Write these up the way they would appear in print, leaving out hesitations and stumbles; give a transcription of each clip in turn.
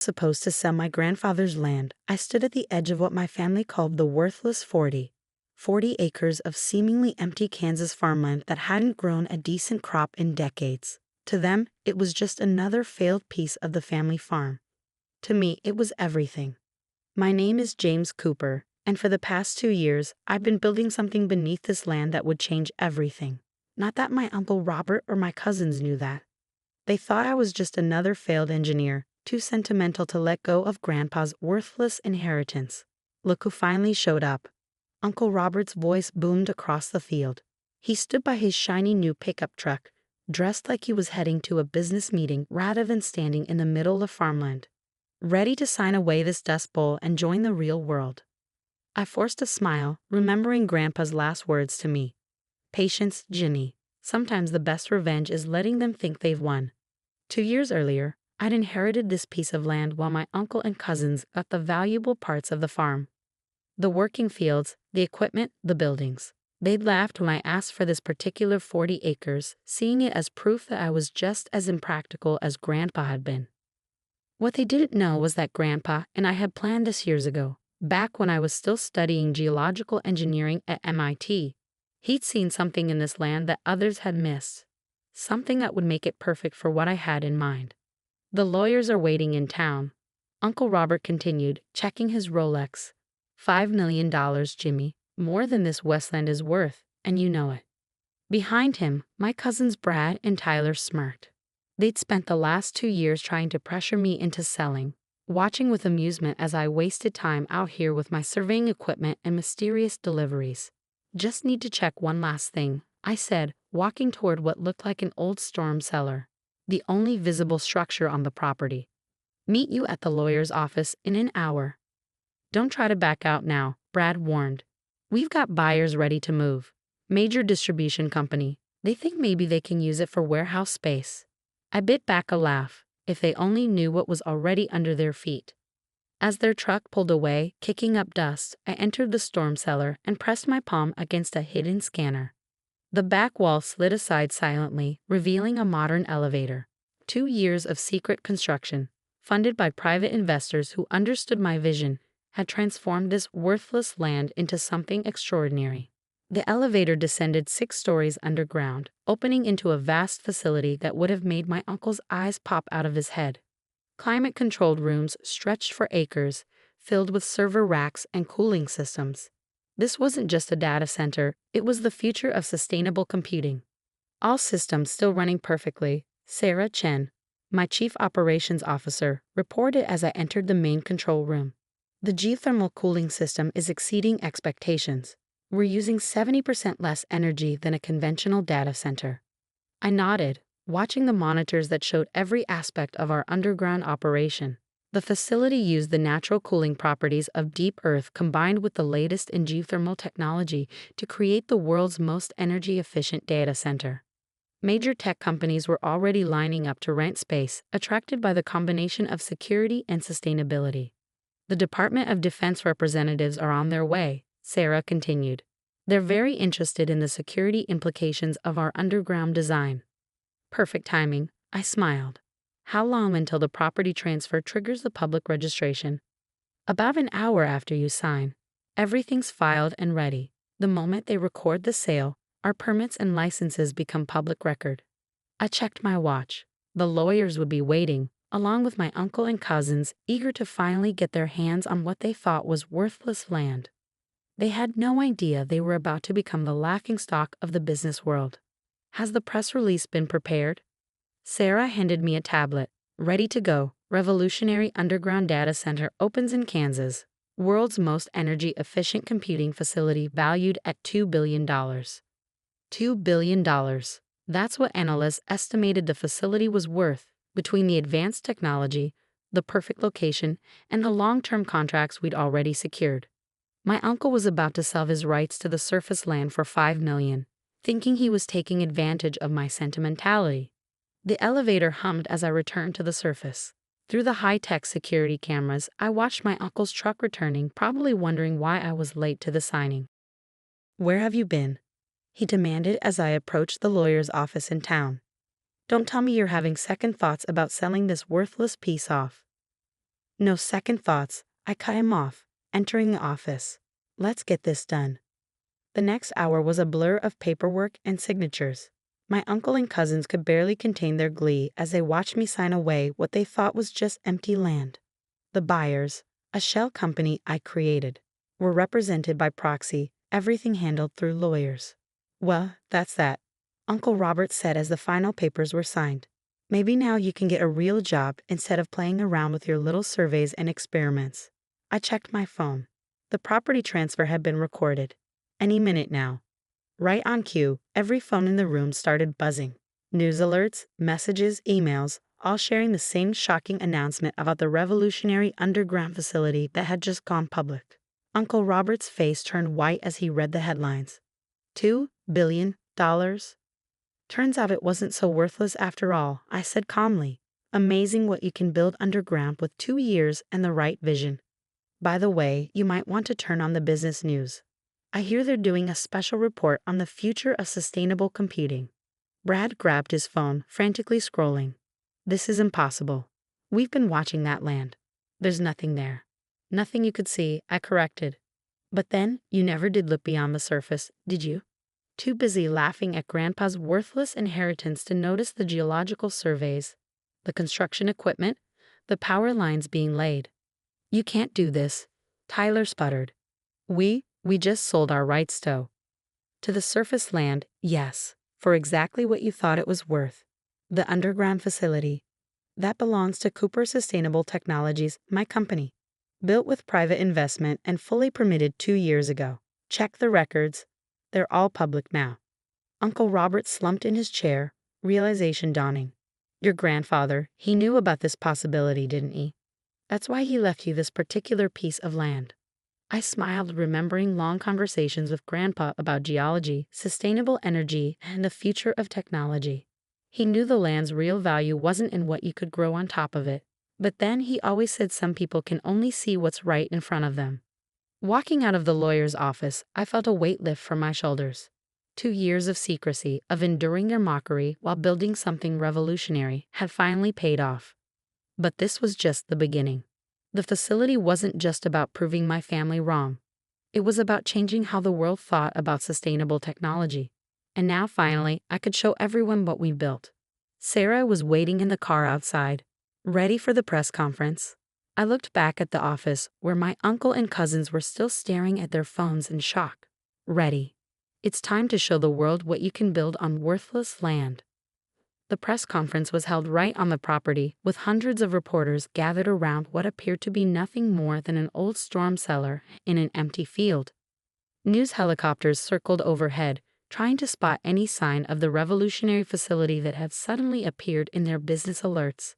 Supposed to sell my grandfather's land, I stood at the edge of what my family called the worthless 40 acres of seemingly empty Kansas farmland that hadn't grown a decent crop in decades. To them, it was just another failed piece of the family farm. To me, it was everything. My name is James Cooper, and for the past 2 years, I've been building something beneath this land that would change everything. Not that my Uncle Robert or my cousins knew that. They thought I was just another failed engineer, too sentimental to let go of Grandpa's worthless inheritance. Look who finally showed up. Uncle Robert's voice boomed across the field. He stood by his shiny new pickup truck, dressed like he was heading to a business meeting rather than standing in the middle of farmland, ready to sign away this dust bowl and join the real world. I forced a smile, remembering Grandpa's last words to me. Patience, Jimmy. Sometimes the best revenge is letting them think they've won. 2 years earlier, I'd inherited this piece of land while my uncle and cousins got the valuable parts of the farm. The working fields, the equipment, the buildings. They'd laughed when I asked for this particular 40 acres, seeing it as proof that I was just as impractical as Grandpa had been. What they didn't know was that Grandpa and I had planned this years ago, back when I was still studying geological engineering at MIT. He'd seen something in this land that others had missed, something that would make it perfect for what I had in mind. The lawyers are waiting in town, Uncle Robert continued, checking his Rolex. $5 million, Jimmy, more than this Westland is worth, and you know it. Behind him, my cousins Brad and Tyler smirked. They'd spent the last 2 years trying to pressure me into selling, watching with amusement as I wasted time out here with my surveying equipment and mysterious deliveries. Just need to check one last thing, I said, walking toward what looked like an old storm cellar, the only visible structure on the property. Meet you at the lawyer's office in an hour. Don't try to back out now, Brad warned. We've got buyers ready to move. Major distribution company. They think maybe they can use it for warehouse space. I bit back a laugh. If they only knew what was already under their feet. As their truck pulled away, kicking up dust, I entered the storm cellar and pressed my palm against a hidden scanner. The back wall slid aside silently, revealing a modern elevator. 2 years of secret construction, funded by private investors who understood my vision, had transformed this worthless land into something extraordinary. The elevator descended 6 stories underground, opening into a vast facility that would have made my uncle's eyes pop out of his head. Climate-controlled rooms stretched for acres, filled with server racks and cooling systems. This wasn't just a data center, it was the future of sustainable computing. All systems still running perfectly, Sarah Chen, my chief operations officer, reported as I entered the main control room. The geothermal cooling system is exceeding expectations. We're using 70% less energy than a conventional data center. I nodded, watching the monitors that showed every aspect of our underground operation. The facility used the natural cooling properties of deep earth combined with the latest in geothermal technology to create the world's most energy-efficient data center. Major tech companies were already lining up to rent space, attracted by the combination of security and sustainability. The Department of Defense representatives are on their way, Sarah continued. They're very interested in the security implications of our underground design. Perfect timing, I smiled. How long until the property transfer triggers the public registration? About an hour after you sign. Everything's filed and ready. The moment they record the sale, our permits and licenses become public record. I checked my watch. The lawyers would be waiting, along with my uncle and cousins, eager to finally get their hands on what they thought was worthless land. They had no idea they were about to become the laughingstock of the business world. Has the press release been prepared? Sarah handed me a tablet. Ready to go. Revolutionary underground data center opens in Kansas. World's most energy-efficient computing facility valued at $2 billion. $2 billion. That's what analysts estimated the facility was worth, between the advanced technology, the perfect location, and the long-term contracts we'd already secured. My uncle was about to sell his rights to the surface land for $5 million, thinking he was taking advantage of my sentimentality. The elevator hummed as I returned to the surface. Through the high-tech security cameras, I watched my uncle's truck returning, probably wondering why I was late to the signing. "Where have you been?" he demanded as I approached the lawyer's office in town. "Don't tell me you're having second thoughts about selling this worthless piece off." No second thoughts, I cut him off, entering the office. Let's get this done. The next hour was a blur of paperwork and signatures. My uncle and cousins could barely contain their glee as they watched me sign away what they thought was just empty land. The buyers, a shell company I created, were represented by proxy, everything handled through lawyers. Well, that's that, Uncle Robert said as the final papers were signed. Maybe now you can get a real job instead of playing around with your little surveys and experiments. I checked my phone. The property transfer had been recorded. Any minute now. Right on cue, every phone in the room started buzzing. News alerts, messages, emails, all sharing the same shocking announcement about the revolutionary underground facility that had just gone public. Uncle Robert's face turned white as he read the headlines. $2 billion? Turns out it wasn't so worthless after all, I said calmly. Amazing what you can build underground with 2 years and the right vision. By the way, you might want to turn on the business news. I hear they're doing a special report on the future of sustainable computing. Brad grabbed his phone, frantically scrolling. This is impossible. We've been watching that land. There's nothing there. Nothing you could see, I corrected. But then, you never did look beyond the surface, did you? Too busy laughing at Grandpa's worthless inheritance to notice the geological surveys, the construction equipment, the power lines being laid. You can't do this, Tyler sputtered. We just sold our rights to the surface land, yes, for exactly what you thought it was worth. The underground facility. That belongs to Cooper Sustainable Technologies, my company. Built with private investment and fully permitted 2 years ago. Check the records. They're all public now. Uncle Robert slumped in his chair, realization dawning. Your grandfather, he knew about this possibility, didn't he? That's why he left you this particular piece of land. I smiled, remembering long conversations with Grandpa about geology, sustainable energy, and the future of technology. He knew the land's real value wasn't in what you could grow on top of it, but then he always said some people can only see what's right in front of them. Walking out of the lawyer's office, I felt a weight lift from my shoulders. 2 years of secrecy, of enduring their mockery while building something revolutionary, had finally paid off. But this was just the beginning. The facility wasn't just about proving my family wrong. It was about changing how the world thought about sustainable technology. And now finally, I could show everyone what we built. Sarah was waiting in the car outside, ready for the press conference. I looked back at the office where my uncle and cousins were still staring at their phones in shock. Ready. It's time to show the world what you can build on worthless land. The press conference was held right on the property, with hundreds of reporters gathered around what appeared to be nothing more than an old storm cellar in an empty field. News helicopters circled overhead, trying to spot any sign of the revolutionary facility that had suddenly appeared in their business alerts.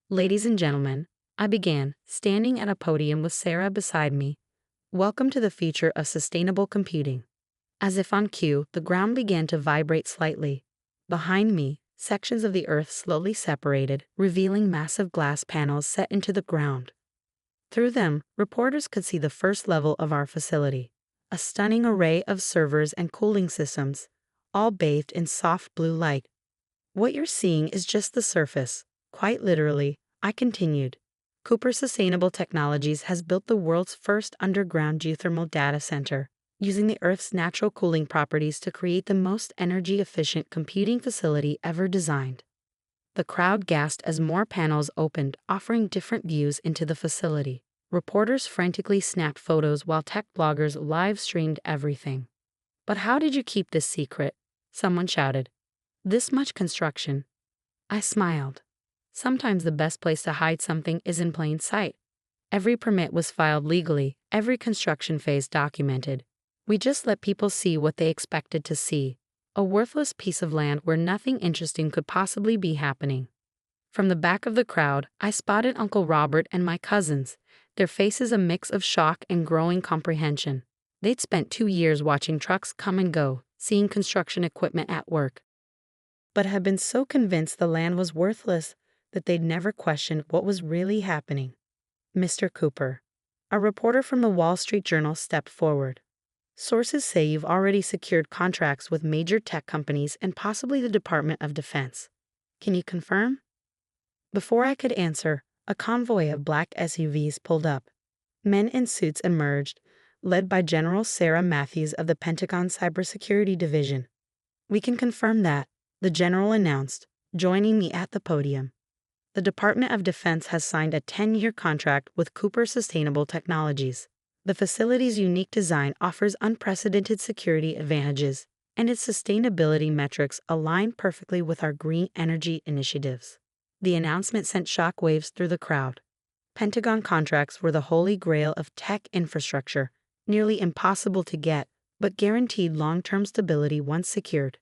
Ladies and gentlemen, I began, standing at a podium with Sarah beside me. Welcome to the future of sustainable computing. As if on cue, the ground began to vibrate slightly. Behind me, sections of the earth slowly separated, revealing massive glass panels set into the ground. Through them, reporters could see the first level of our facility, a stunning array of servers and cooling systems, all bathed in soft blue light. What you're seeing is just the surface. Quite literally, I continued. Cooper Sustainable Technologies has built the world's first underground geothermal data center, using the Earth's natural cooling properties to create the most energy-efficient computing facility ever designed. The crowd gasped as more panels opened, offering different views into the facility. Reporters frantically snapped photos while tech bloggers live-streamed everything. But how did you keep this secret? Someone shouted. This much construction. I smiled. Sometimes the best place to hide something is in plain sight. Every permit was filed legally, every construction phase documented. We just let people see what they expected to see, a worthless piece of land where nothing interesting could possibly be happening. From the back of the crowd, I spotted Uncle Robert and my cousins, their faces a mix of shock and growing comprehension. They'd spent 2 years watching trucks come and go, seeing construction equipment at work, but had been so convinced the land was worthless that they'd never questioned what was really happening. Mr. Cooper, a reporter from the Wall Street Journal, stepped forward. Sources say you've already secured contracts with major tech companies and possibly the Department of Defense. Can you confirm? Before I could answer, A convoy of black SUVs pulled up. Men in suits emerged, led by General Sarah Matthews of the Pentagon Cybersecurity Division. "We can confirm that," the general announced, joining me at the podium. "The Department of Defense has signed a 10-year contract with Cooper Sustainable Technologies. The facility's unique design offers unprecedented security advantages, and its sustainability metrics align perfectly with our green energy initiatives." The announcement sent shockwaves through the crowd. Pentagon contracts were the holy grail of tech infrastructure, nearly impossible to get, but guaranteed long-term stability once secured.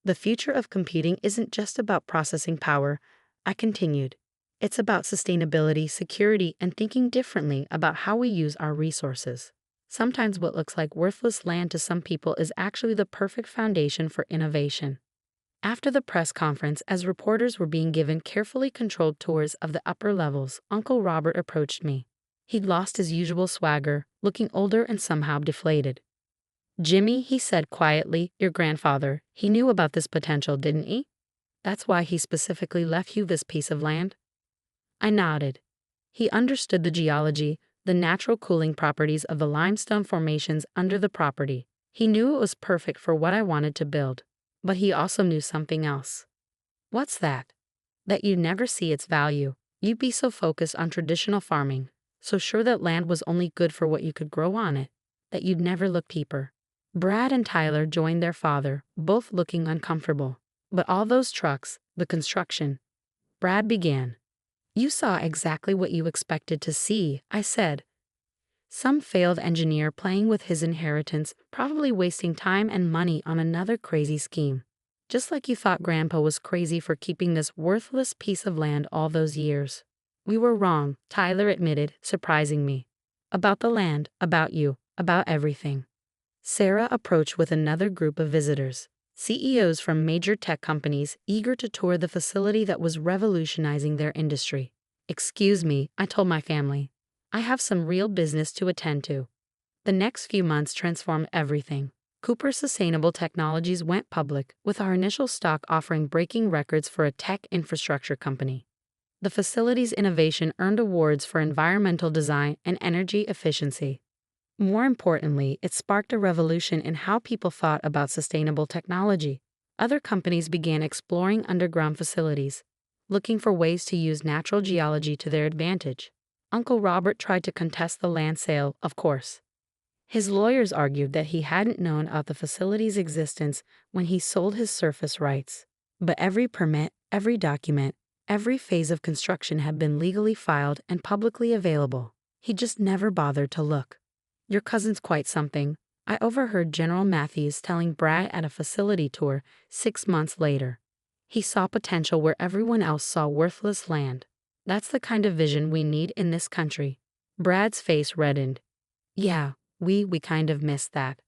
"The future of computing isn't just about processing power," I continued. "It's about sustainability, security, and thinking differently about how we use our resources. Sometimes what looks like worthless land to some people is actually the perfect foundation for innovation." After the press conference, as reporters were being given carefully controlled tours of the upper levels, Uncle Robert approached me. He'd lost his usual swagger, looking older and somehow deflated. "Jimmy," he said quietly, "your grandfather, he knew about this potential, didn't he? That's why he specifically left you this piece of land?" I nodded. He understood the geology, the natural cooling properties of the limestone formations under the property. He knew it was perfect for what I wanted to build. But he also knew something else. "What's that?" "That you'd never see its value. You'd be so focused on traditional farming, so sure that land was only good for what you could grow on it, that you'd never look deeper." Brad and Tyler joined their father, both looking uncomfortable. "But all those trucks, the construction." Brad began. "You saw exactly what you expected to see," I said. "Some failed engineer playing with his inheritance, probably wasting time and money on another crazy scheme. Just like you thought Grandpa was crazy for keeping this worthless piece of land all those years." "We were wrong," Tyler admitted, surprising me. "About the land, about you, about everything." Sarah approached with another group of visitors, CEOs from major tech companies eager to tour the facility that was revolutionizing their industry. "Excuse me," I told my family. "I have some real business to attend to." The next few months transformed everything. Cooper Sustainable Technologies went public, with our initial stock offering breaking records for a tech infrastructure company. The facility's innovation earned awards for environmental design and energy efficiency. More importantly, it sparked a revolution in how people thought about sustainable technology. Other companies began exploring underground facilities, looking for ways to use natural geology to their advantage. Uncle Robert tried to contest the land sale, of course. His lawyers argued that he hadn't known of the facility's existence when he sold his surface rights. But every permit, every document, every phase of construction had been legally filed and publicly available. He just never bothered to look. "Your cousin's quite something," I overheard General Matthews telling Brad at a facility tour 6 months later. "He saw potential where everyone else saw worthless land. That's the kind of vision we need in this country." Brad's face reddened. "Yeah, we kind of missed that."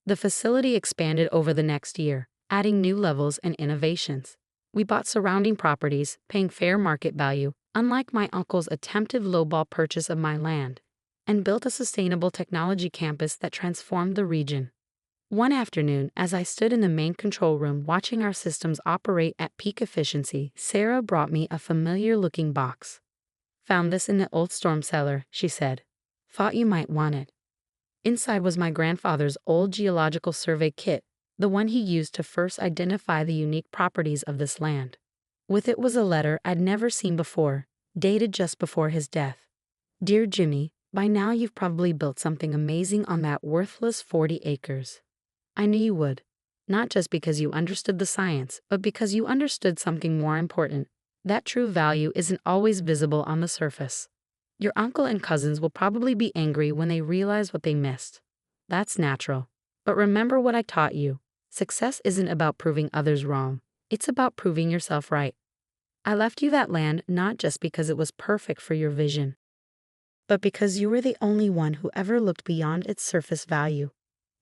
The facility expanded over the next year, adding new levels and innovations. We bought surrounding properties, paying fair market value, unlike my uncle's attempted lowball purchase of my land, and built a sustainable technology campus that transformed the region. One afternoon, as I stood in the main control room watching our systems operate at peak efficiency, Sarah brought me a familiar-looking box. "Found this in the old storm cellar," she said. "Thought you might want it." Inside was my grandfather's old geological survey kit, the one he used to first identify the unique properties of this land. With it was a letter I'd never seen before, dated just before his death. "Dear Jimmy, by now you've probably built something amazing on that worthless 40 acres. I knew you would, not just because you understood the science, but because you understood something more important. That true value isn't always visible on the surface. Your uncle and cousins will probably be angry when they realize what they missed. That's natural. But remember what I taught you. Success isn't about proving others wrong. It's about proving yourself right. I left you that land not just because it was perfect for your vision, but because you were the only one who ever looked beyond its surface value.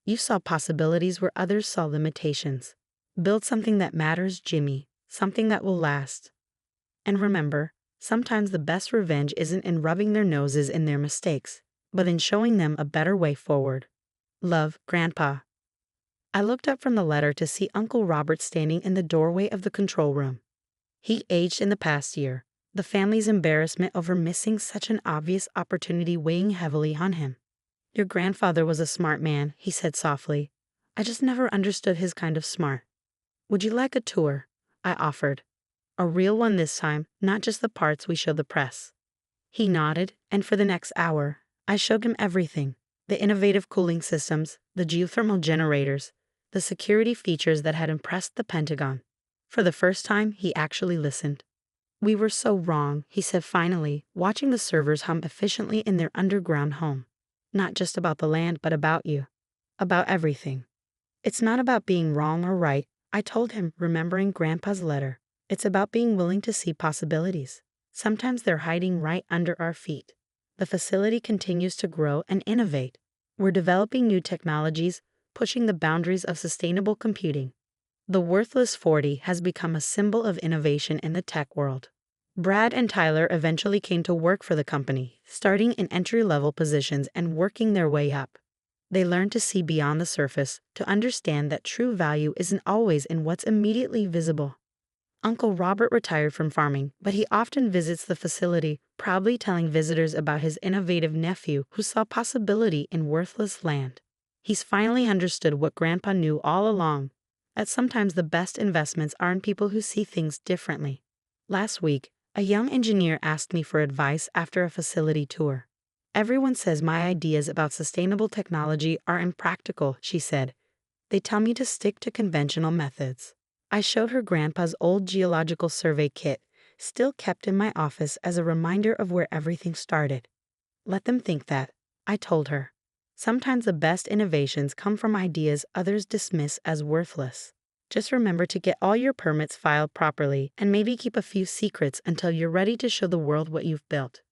You saw possibilities where others saw limitations. Build something that matters, Jimmy, something that will last. And remember, sometimes the best revenge isn't in rubbing their noses in their mistakes, but in showing them a better way forward. Love, Grandpa." I looked up from the letter to see Uncle Robert standing in the doorway of the control room. He aged in the past year, the family's embarrassment over missing such an obvious opportunity weighing heavily on him. Your grandfather was a smart man, he said softly. I just never understood his kind of smart. Would you like a tour? I offered. A real one this time, not just the parts we show the press. He nodded, and for the next hour, I showed him everything. The innovative cooling systems, the geothermal generators, the security features that had impressed the Pentagon. For the first time, he actually listened. We were so wrong, he said finally, watching the servers hum efficiently in their underground home. Not just about the land, but about you. About everything. It's not about being wrong or right, I told him, remembering Grandpa's letter. It's about being willing to see possibilities. Sometimes they're hiding right under our feet. The facility continues to grow and innovate. We're developing new technologies, pushing the boundaries of sustainable computing. The Worthless 40 has become a symbol of innovation in the tech world. Brad and Tyler eventually came to work for the company, starting in entry-level positions and working their way up. They learned to see beyond the surface, to understand that true value isn't always in what's immediately visible. Uncle Robert retired from farming, but he often visits the facility, proudly telling visitors about his innovative nephew who saw possibility in worthless land. He's finally understood what Grandpa knew all along, that sometimes the best investments are in people who see things differently. Last week, a young engineer asked me for advice after a facility tour. Everyone says my ideas about sustainable technology are impractical, she said. They tell me to stick to conventional methods. I showed her Grandpa's old geological survey kit, still kept in my office as a reminder of where everything started. Let them think that, I told her. Sometimes the best innovations come from ideas others dismiss as worthless. Just remember to get all your permits filed properly and maybe keep a few secrets until you're ready to show the world what you've built.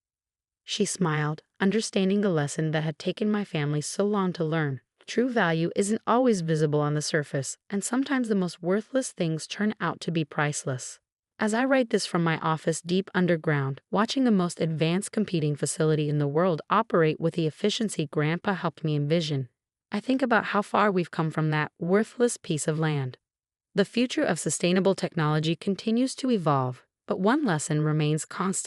She smiled, understanding the lesson that had taken my family so long to learn. True value isn't always visible on the surface, and sometimes the most worthless things turn out to be priceless. As I write this from my office deep underground, watching the most advanced computing facility in the world operate with the efficiency Grandpa helped me envision, I think about how far we've come from that worthless piece of land. The future of sustainable technology continues to evolve, but one lesson remains constant.